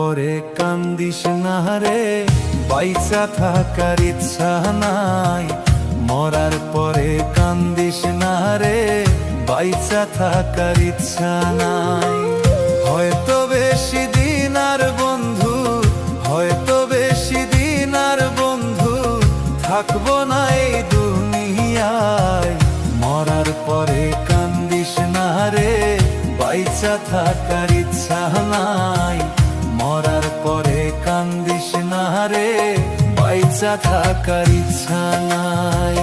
পরে কান্দিস না রে, বাইচা থাকার ইচ্ছা নাই। মরার পরে কান্দিস না রে, বাইচা থাকার ইচ্ছা নাই। হয়তো বেশি দিন আর বন্ধু, হয়তো বেশি দিন আর বন্ধু থাকবো না এই দুনিয়ায়। মরার পরে কান্দিস না রে, বাইচা থাকার ইচ্ছা নাই। মরার পরে কান্দিস না রে, বাইচা থাকার ইচ্ছা নাই।